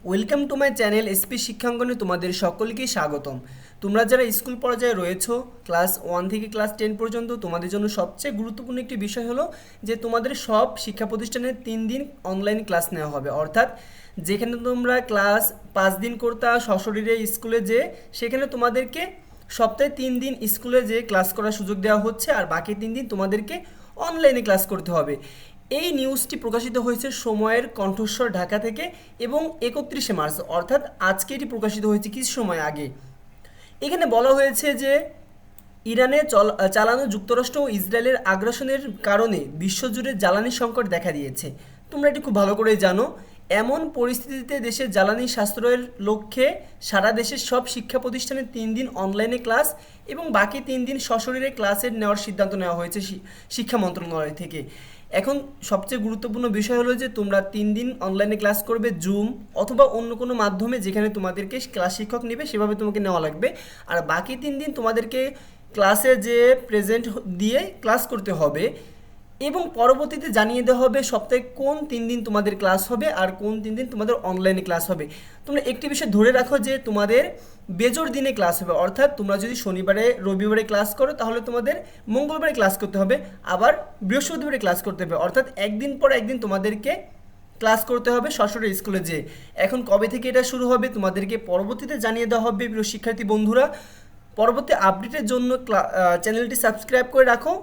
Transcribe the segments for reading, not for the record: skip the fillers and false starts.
Welcome to my channel SP শিক্ষাঙ্গনে তোমাদের সকলকেই স্বাগতম। তোমরা যারা স্কুল পর্যায়ে রয়েছো, ক্লাস 1 থেকে ক্লাস 10 পর্যন্ত, তোমাদের জন্য সবচেয়ে গুরুত্বপূর্ণ একটি বিষয় হলো যে তোমাদের সব শিক্ষা প্রতিষ্ঠানে 3 দিন অনলাইন ক্লাস নেওয়া হবে। অর্থাৎ যেখানে তোমরা ক্লাস 5 দিন করতা সশরীরে স্কুলে সেখানে তোমাদেরকে সপ্তাহে 3 দিন স্কুলে ক্লাস করার সুযোগ দেওয়া হচ্ছে, আর বাকি 3 দিন তোমাদেরকে অনলাইনে ক্লাস করতে হবে। এই নিউজটি প্রকাশিত হয়েছে সময়ের কণ্ঠস্বর ঢাকা থেকে এবং 31শে মার্চ, অর্থাৎ আজকে এটি প্রকাশিত হয়েছে কিছু সময় আগে। এখানে বলা হয়েছে যে ইরানে চালানো যুক্তরাষ্ট্র ও ইসরায়েলের আগ্রাসনের কারণে বিশ্বজুড়ে জ্বালানি সংকট দেখা দিয়েছে। তোমরা এটি খুব ভালো করেই জানো। এমন পরিস্থিতিতে দেশের জ্বালানি সাশ্রয়ের লক্ষ্যে সারা দেশের সব শিক্ষা প্রতিষ্ঠানে 3 দিন অনলাইনে ক্লাস এবং বাকি 3 দিন সশরীরে ক্লাসের নেওয়ার সিদ্ধান্ত নেওয়া হয়েছে শিক্ষা মন্ত্রণালয় থেকে। এখন সবচেয়ে গুরুত্বপূর্ণ বিষয় হলো যে তোমরা 3 দিন অনলাইনে ক্লাস করবে জুম অথবা অন্য কোনো মাধ্যমে, যেখানে তোমাদেরকে ক্লাস শিক্ষক নেবে সেভাবে তোমাকে নেওয়া লাগবে। আর বাকি 3 দিন তোমাদেরকে ক্লাসে প্রেজেন্ট দিয়ে ক্লাস করতে হবে এবং পরবর্তীতে জানিয়ে দেওয়া হবে সপ্তাহে কোন 3 দিন তোমাদের ক্লাস হবে আর কোন 3 দিন তোমাদের অনলাইনে ক্লাস হবে। তোমরা একটি বিষয় ধরে রাখো যে তোমাদের বেজোড় দিনে ক্লাস হবে, অর্থাৎ তোমরা যদি শনিবারে রবিবারে ক্লাস করো তাহলে তোমাদের মঙ্গলবারে ক্লাস করতে হবে, আবার বৃহস্পতিবারে ক্লাস করতে হবে, অর্থাৎ একদিন পর একদিন তোমাদেরকে ক্লাস করতে হবে সরাসরি স্কুলে এখন কবে থেকে এটা শুরু হবে তোমাদেরকে পরবর্তীতে জানিয়ে দেওয়া হবে। প্রিয় শিক্ষার্থী বন্ধুরা, পরবর্তী আপডেটের জন্য চ্যানেলটি সাবস্ক্রাইব করে রাখো।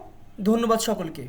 ধন্যবাদ সকলকে।